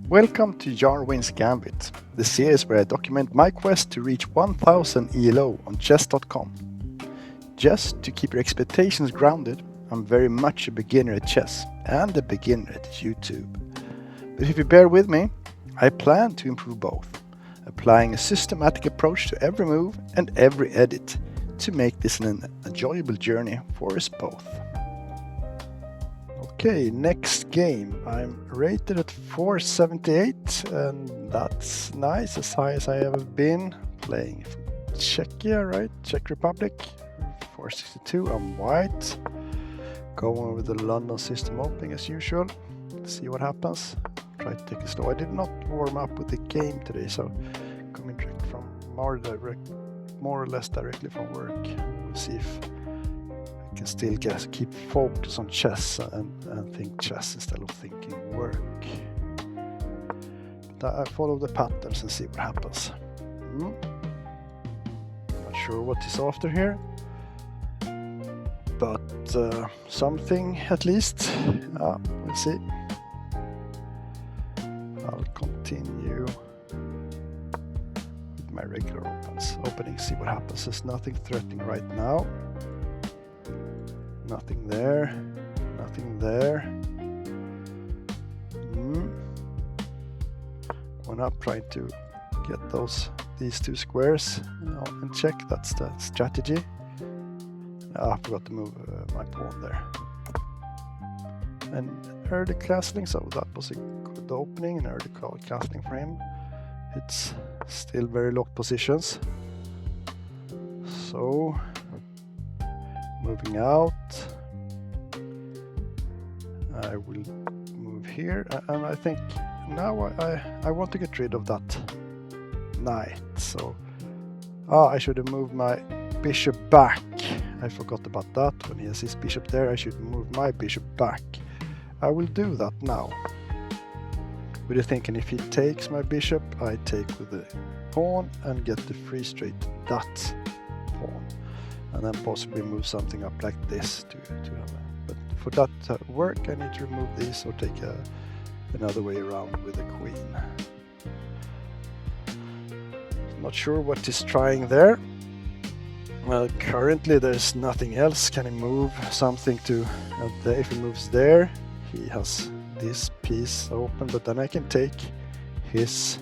Welcome to Iarwain's Gambit, the series where I document my quest to reach 1000 ELO on chess.com. Just to keep your expectations grounded, I'm very much a beginner at chess and a beginner at YouTube. But if you bear with me, I plan to improve both, applying a systematic approach to every move and every edit to make this an enjoyable journey for us both. Okay, next game. I'm rated at 478 and that's nice, as high as I ever been. Playing from Czechia, right? Czech Republic. 462, I'm white. Going with the London system opening as usual. See what happens. Try to take it slow. I did not warm up with the game today, so coming direct from more or less directly from work. We'll see if I can still keep focus on chess and think chess instead of thinking work. But I follow the patterns and see what happens. Not sure what is after here, but something at least. We'll see. I'll continue with my regular opening, see what happens. There's nothing threatening right now. Nothing there, nothing there. Going up, trying to get these two squares in check. That's the strategy. I forgot to move my pawn there. And early castling, so that was a good opening, an early castling for him. It's still very locked positions. So moving out, I will move here, and I think now I want to get rid of that knight. So I should have moved my bishop back. I forgot about that. When he has his bishop there, I should move my bishop back. I will do that now. With the thinking, if he takes my bishop, I take with the pawn and get the free straight that pawn, and then possibly move something up like this to have. But for that to work, I need to remove these or take another way around with the queen. Not sure what he's trying there. Well, currently there's nothing else. Can he move something to? If he moves there, he has this piece open, but then I can take his.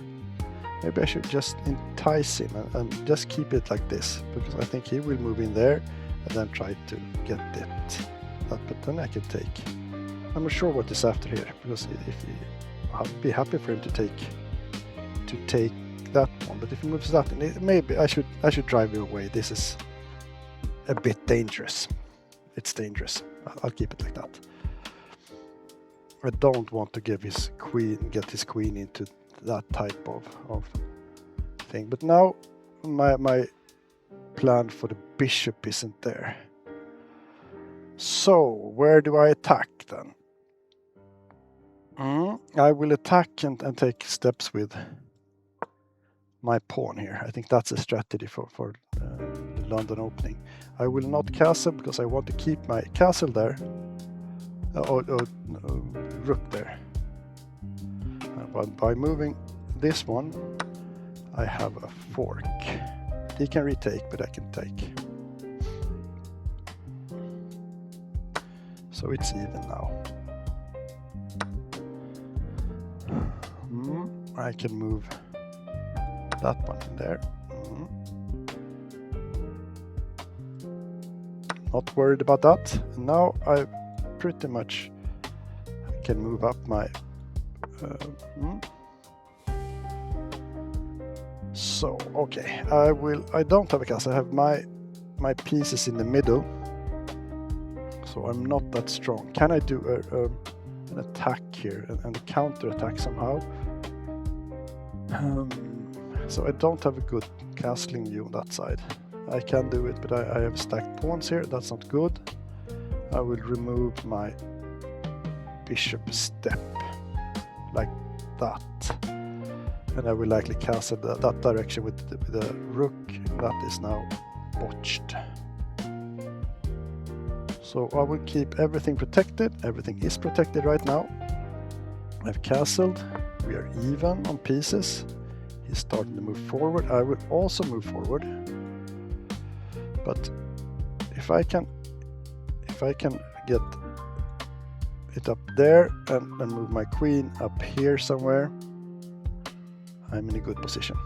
Maybe I should just entice him and just keep it like this, because I think he will move in there and then try to get it. But then I can take. I'm not sure what is after here, because I'd be happy for him to take that one. But if he moves that, maybe I should drive it away. This is a bit dangerous. It's dangerous. I'll keep it like that. I don't want to get his queen into that type of thing. But now my plan for the bishop isn't there. So where do I attack then? I will attack and take steps with my pawn here. I think that's a strategy for the London opening. I will not castle because I want to keep my castle there. Rook there. But by moving this one, I have a fork. He can retake, but I can take. So it's even now. I can move that one in there. Not worried about that. Now I pretty much can move up my So okay, I don't have a castle. I have my pieces in the middle, so I'm not that strong. Can I do an attack here and a counter attack somehow? So I don't have a good castling view on that side. I can do it, but I have stacked pawns here. That's not good. I will remove my bishop step like that, and I will likely castle that direction with the rook. That is now botched. So I will keep everything protected. Everything is protected right now. I've castled. We are even on pieces. He's starting to move forward. I will also move forward. But if I can get it up there and move my queen up here somewhere, I'm in a good position.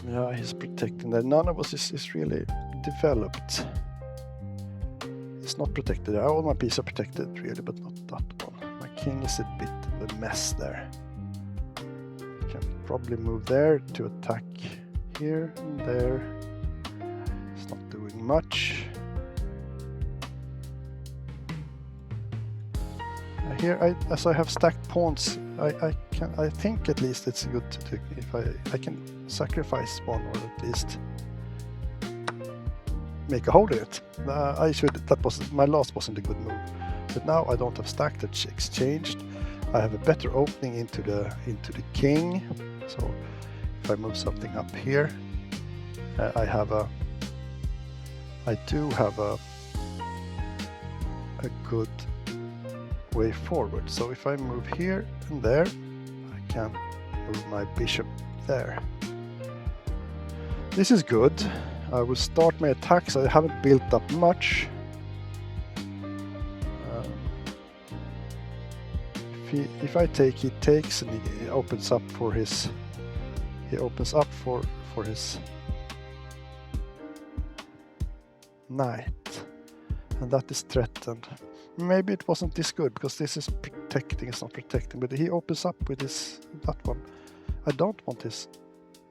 Yeah, he's protecting that. None of us is really developed. It's not protected. All my pieces are protected really, but not that one. My king is a bit of a mess there. I can probably move there to attack here and there. It's not doing much. Here, as I have stacked pawns, I think at least it's good to if I can sacrifice one, or at least make a hole in it. My last wasn't a good move, but now I don't have stacked. It's exchanged. I have a better opening into the king. So if I move something up here, I do have a good way forward. So if I move here and there, I can move my bishop there. This is good. I will start my attacks. I haven't built up much. If I take, he takes, and he opens up for his. He opens up for his knight, and that is threatened. Maybe it wasn't this good because this is protecting. It's not protecting, but he opens up with that one. I don't want his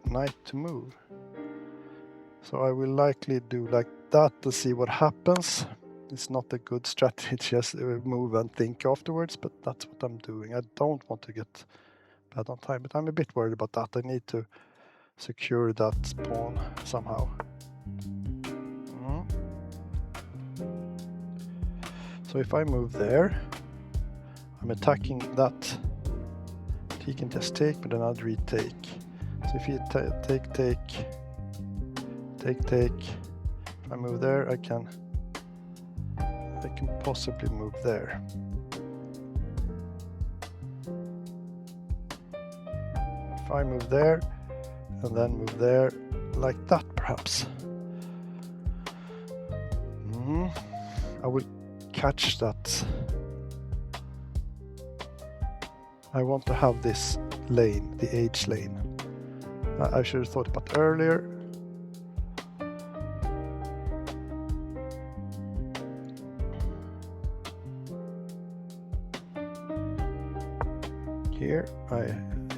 knight to move, so I will likely do like that to see what happens. It's not a good strategy, just move and think afterwards, but that's what I'm doing. I don't want to get bad on time, but I'm a bit worried about that. I need to secure that pawn somehow. So if I move there, I'm attacking that. He can just take, but then I'll retake. So if he take. If I move there, I can possibly move there. If I move there and then move there like that, perhaps. I will catch that. I want to have this lane, the H lane. I should have thought about earlier. Here,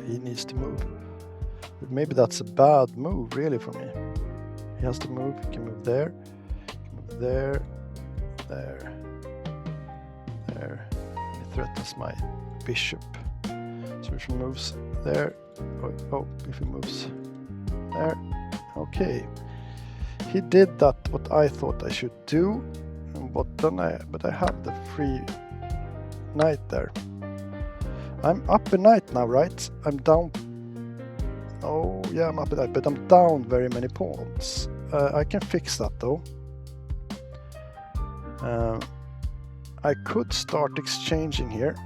he needs to move. But maybe that's a bad move, really, for me. He has to move. He can move there. He can move there. There. There. He threatens my bishop. So if he moves there. Oh, if he moves there. Okay. He did that what I thought I should do. But I have the free knight there. I'm up a knight now, right? I'm down. Oh, yeah, I'm up a knight, but I'm down very many pawns. I can fix that, though. I could start exchanging here.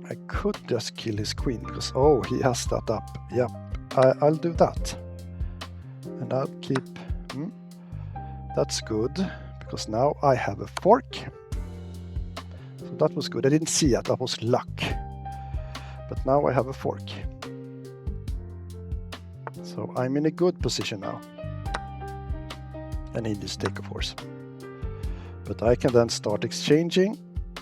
I could just kill his queen, because, oh, he has that up. Yep, I'll do that. And I'll keep... That's good, because now I have a fork. So that was good. I didn't see that. That was luck. But now I have a fork. So I'm in a good position now. And he just take a force. But I can then start exchanging.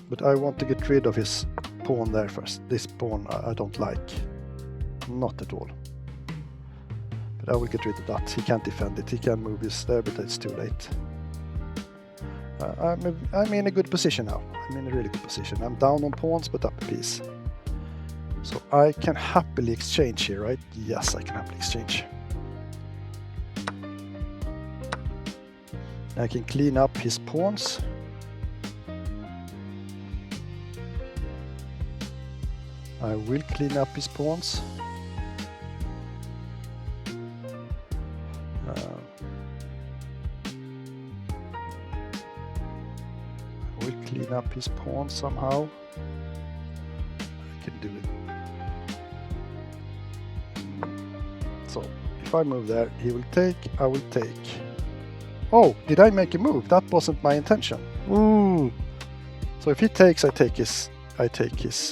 But I want to get rid of his pawn there first. This pawn I don't like. Not at all. But I will get rid of that. He can't defend it. He can move his there, but it's too late. I'm in a good position now. I'm in a really good position. I'm down on pawns, but up a piece. So I can happily exchange here, right? Yes, I can happily exchange. I can clean up his pawns. I will clean up his pawns. clean up his pawn somehow. I can do it. So if I move there, he will take, I will take. Oh, did I make a move? That wasn't my intention. Ooh. So if he takes, I take his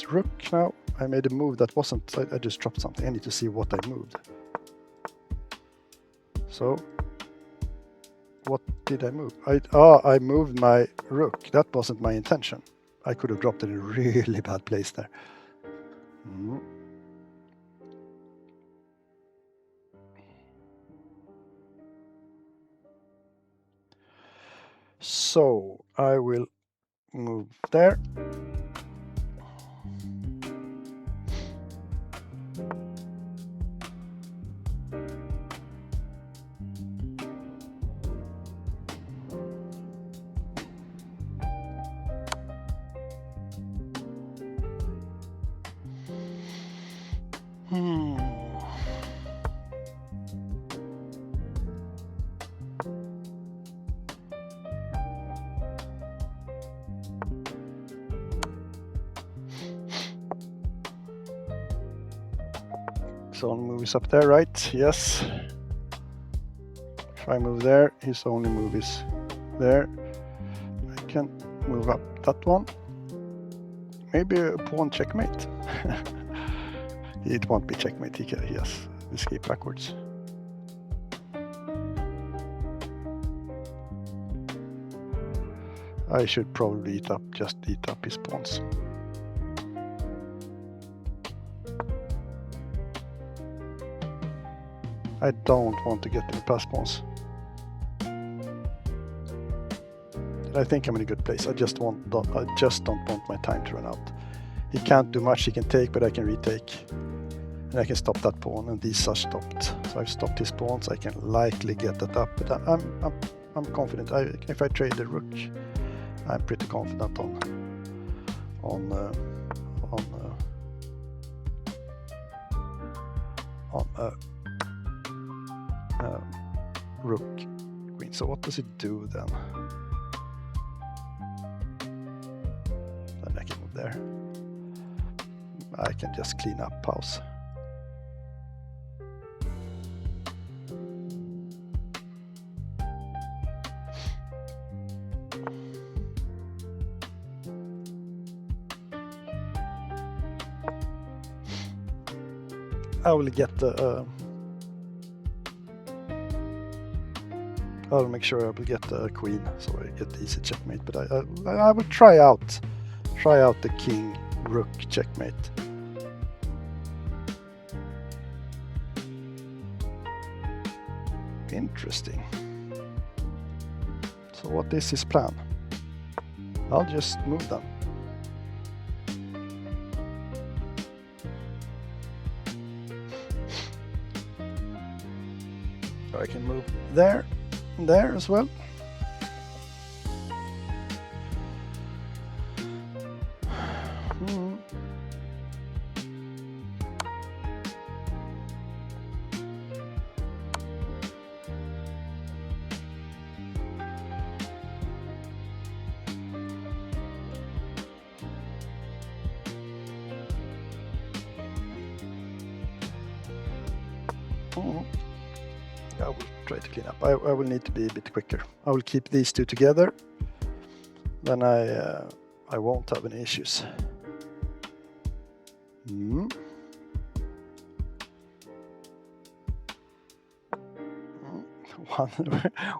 rook now. I made a move that wasn't, I just dropped something. I need to see what I moved. So what did I move? I moved my rook. That wasn't my intention. I could have dropped it in a really bad place there. So I will move there. So move is up there, right? Yes. If I move there, his only move is there. I can move up that one. Maybe a pawn checkmate. It won't be checkmate. He has escape backwards. I should probably just eat up his pawns. I don't want to get any pass pawns. I think I'm in a good place. I just don't want my time to run out. He can't do much. He can take, but I can retake, and I can stop that pawn. And these are stopped. So I've stopped his pawns. I can likely get that up, but I'm confident. If I trade the rook, I'm pretty confident on rook queen. So what does it do then? Then I can move there. I can just clean up house. I will get the I'll make sure I will get the queen, so I get the easy checkmate. But I will try out the king rook checkmate. Interesting. So what is his plan? I'll just move them. So I can move there. There as well. I will try to clean up. I will need to be a bit quicker. I will keep these two together. Then I won't have any issues.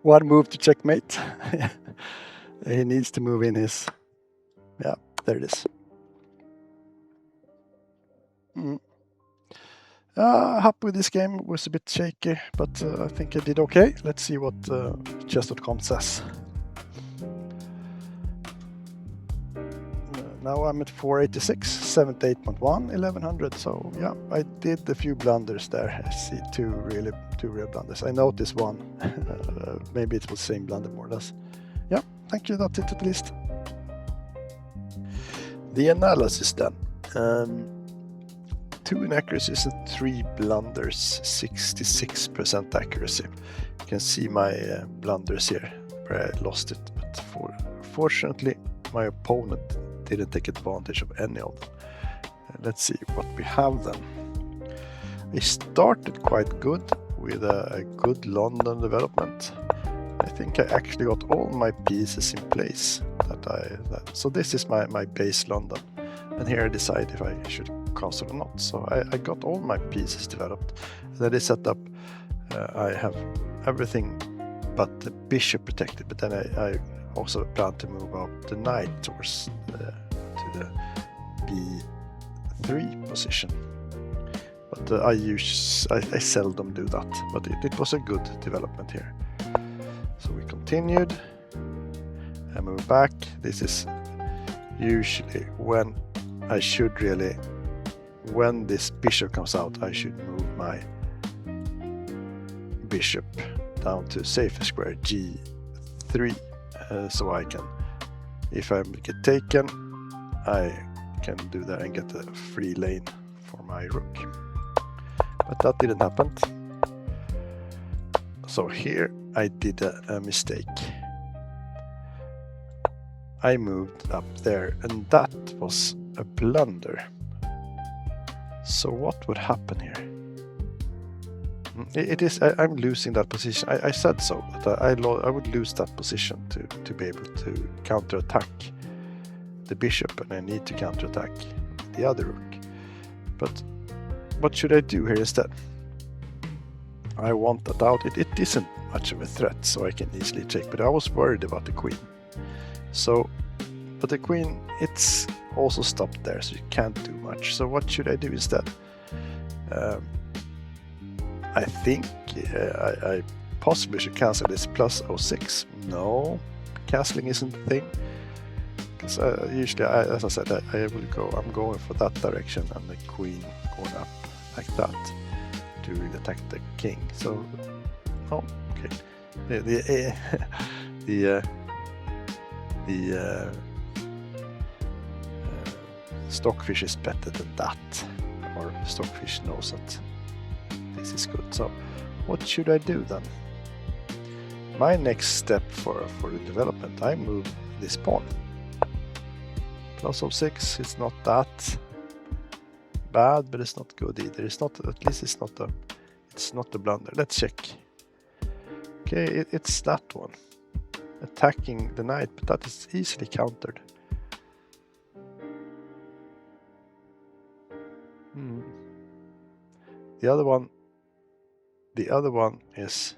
One move to checkmate. He needs to move in his. Yeah, there it is. Happy with this game. It was a bit shaky, but I think I did okay. Let's see what chess.com says. Now I'm at 486, 78.1, 1100. So yeah, I did a few blunders there. I see two real blunders. I noticed one. Maybe it was the same blunder more or less. Yeah, thank you. That's it at least. The analysis then. 2 inaccuracies and 3 blunders, 66% accuracy. You can see my blunders here where I lost it, but fortunately my opponent didn't take advantage of any of them. Let's see what we have then. I started quite good with a good London development. I think I actually got all my pieces in place. So this is my base London, and here I decide if I should castle or not. So I got all my pieces developed. That is set up. I have everything but the bishop protected, but then I also plan to move out the knight towards to the b3 position. But I seldom do that. But it was a good development here. So we continued. I move back. This is usually when I should really, when this bishop comes out, I should move my bishop down to safer square g3, so I can, if I get taken, I can do that and get a free lane for my rook. But that didn't happen. So here I did a mistake. I moved up there, and that was a blunder. So what would happen here? It is, I'm losing that position. I said so, that I would lose that position to be able to counterattack the bishop, and I need to counterattack the other rook. But what should I do here instead? I want that out. It isn't much of a threat, so I can easily check, but I was worried about the queen. So, but the queen, it's also stopped there, so you can't do much. So what should I do instead? I think I possibly should cancel this plus 06. No, castling isn't a thing. Because usually, as I said, I'm going for that direction, and the queen going up like that to attack the king. So, oh, okay. The Stockfish is better than that, or Stockfish knows that this is good. So what should I do then? My next step for the development, I move this pawn. Plus 06, it's not that bad, but it's not good either. It's not, at least it's not a blunder. Let's check. Okay, it's that one. Attacking the knight, but that is easily countered. The other one is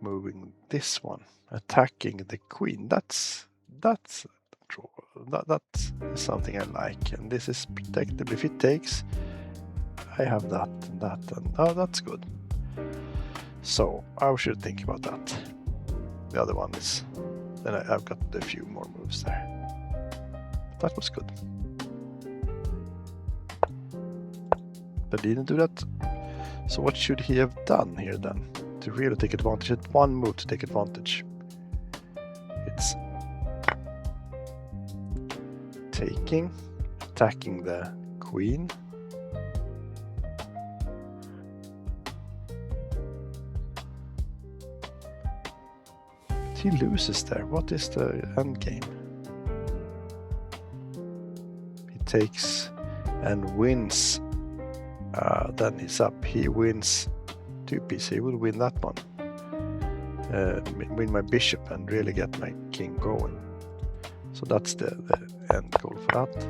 moving this one, attacking the queen. That's something I like, and this is protected. If it takes, I have that and that, and oh, that's good. So I should think about that. The other one is, then I've got a few more moves there. That was good. But didn't do that. So what should he have done here then to really take advantage? It's one move to take advantage. It's taking, attacking the queen. He loses there. What is the end game? He takes and wins. Then he's up. He wins 2 pieces. He will win that one. Win my bishop and really get my king going. So that's the end goal for that.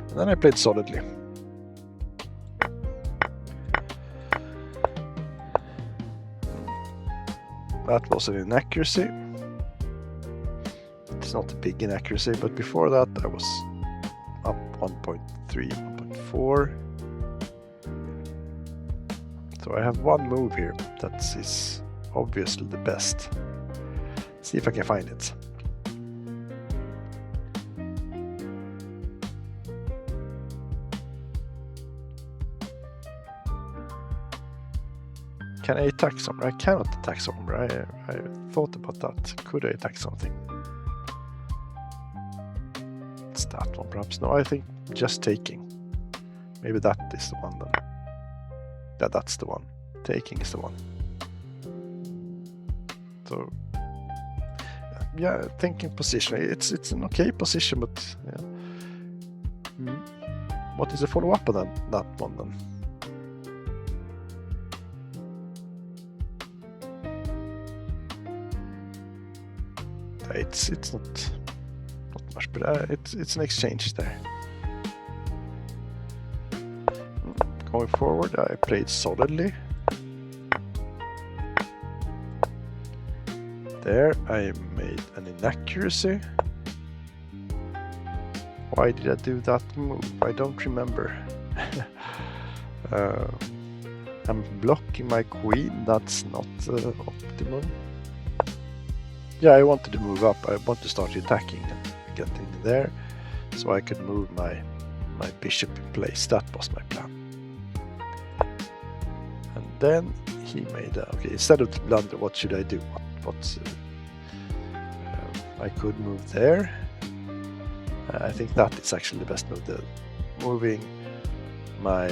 And then I played solidly. That was an inaccuracy. It's not a big inaccuracy, but before that I was up 1.3, 1.4. So I have one move here that is obviously the best. See if I can find it. Can I attack somewhere? I cannot attack somewhere. I thought about that. Could I attack something? It's that one perhaps. No, I think just taking. Maybe that is the one then. Yeah, that's the one. Taking is the one. So yeah, thinking position. It's an okay position, but yeah. What is the follow-up on that one then? It's not much, but it's an exchange there. Going forward, I played solidly. There, I made an inaccuracy. Why did I do that move? I don't remember. I'm blocking my queen. That's not optimal. Yeah, I wanted to move up. I want to start attacking and get in there, so I could move my bishop in place. That was my plan. And then he made okay. Instead of the blunder, what should I do? I could move there. I think that is actually the best move. Moving my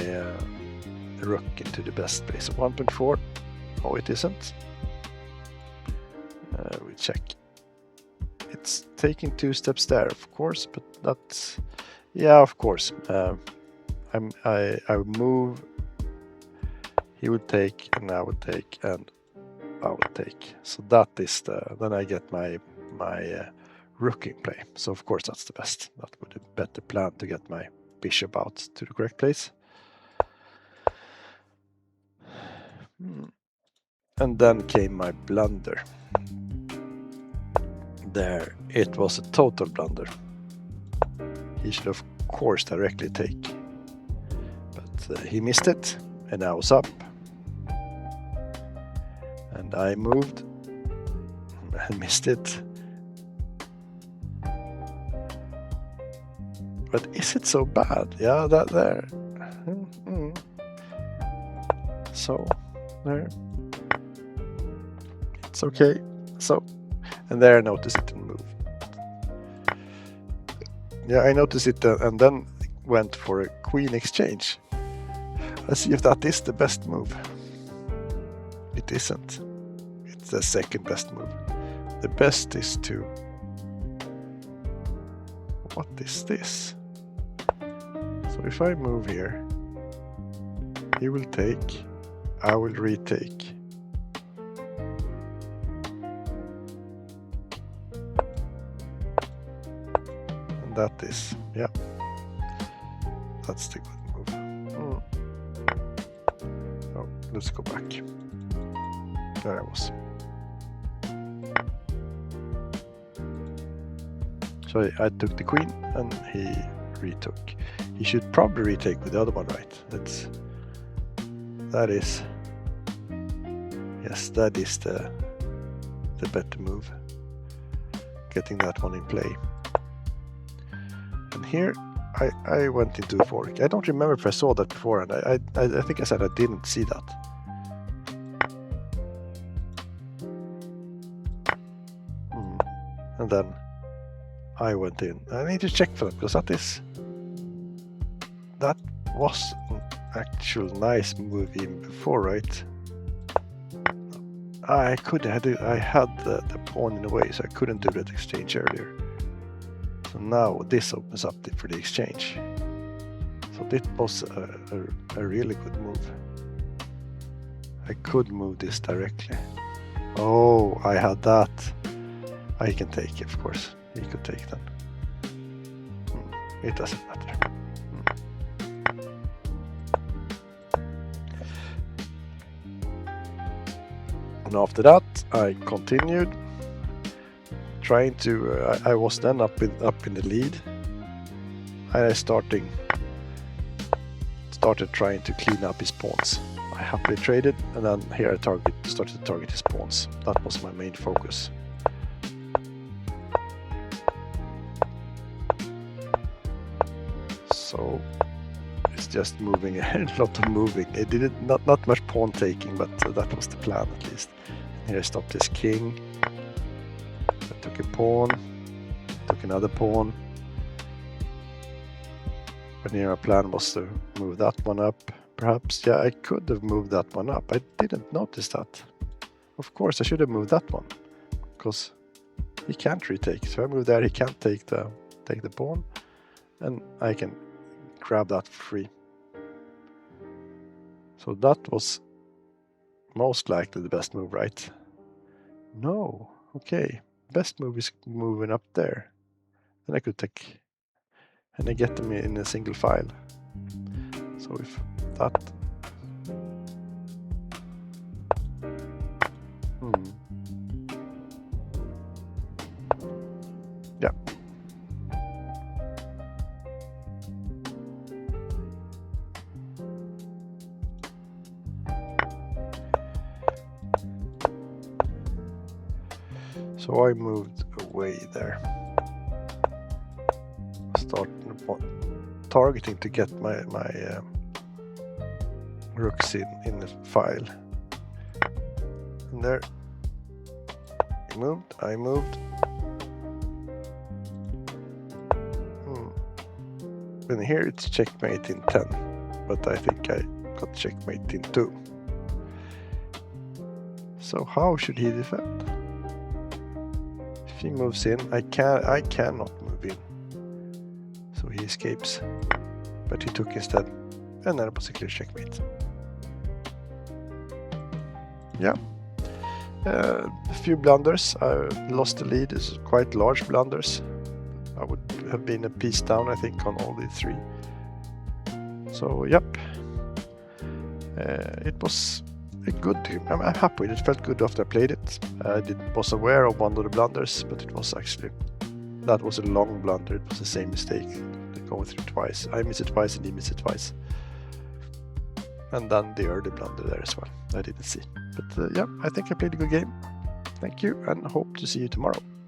rook into the best place. 1.4. Oh, it isn't. We check. It's taking 2 steps there, of course, but that's, yeah, of course. I would move. He would take, and I would take, and I would take. So that is then I get my rook in play. So of course that's the best. That would be a better plan to get my bishop out to the correct place. And then came my blunder. There, it was a total blunder. He should of course directly take, but he missed it, and I was up, and I moved and missed it. But is it so bad? Yeah, that there. So there, it's okay. So, and there I noticed it didn't move. Yeah, I noticed it and then went for a queen exchange. Let's see if that is the best move. It isn't. It's the second best move. The best is to... What is this? So if I move here, he will take, I will retake. And that is, yeah, that's the good move. Oh, let's go back. There I was. So I took the queen and he retook. He should probably retake with the other one, right? That is, yes, that is the better move. Getting that one in play. And here I went into a fork. I don't remember if I saw that before, and I think I said I didn't see that. And then I went in. I need to check for that, because that was an actual nice move even before, right? I had the pawn in the way, so I couldn't do that exchange earlier. So now this opens up for the exchange. So this was a really good move. I could move this directly. Oh, I had that. I can take it, of course. He could take them. It doesn't matter. And after that, I continued trying to. I was then up in the lead. I started trying to clean up his pawns. I happily traded, and then here I started to target his pawns. That was my main focus. So it's just moving, a lot of moving. It didn't not much pawn taking, but that was the plan at least. Here I stopped his king. I took a pawn, took another pawn. But here my plan was to move that one up. Perhaps, yeah, I could have moved that one up. I didn't notice that. Of course, I should have moved that one, because he can't retake. So I move there, he can't take the pawn, and I can grab that for free. So that was most likely the best move, right? No, okay. Best move is moving up there. Then I could take, and I get them in a single file. So if that... Yeah. So I moved away there. Start targeting to get my rooks in the file. And there, he moved, I moved. And here it's checkmate in 10, but I think I got checkmate in 2. So how should he defend? If he moves in, I cannot move in. So he escapes, but he took instead, and then it was a clear checkmate. Yeah, a few blunders. I lost the lead. It's quite large blunders. I would have been a piece down, I think, on all the 3. So yep, it was a good. I'm happy with it. It felt good after I played it. I was aware of one of the blunders, but it was actually, that was a long blunder. It was the same mistake, going through twice. I missed it twice and he missed it twice. And then the early blunder there as well. I didn't see. But yeah, I think I played a good game. Thank you, and hope to see you tomorrow.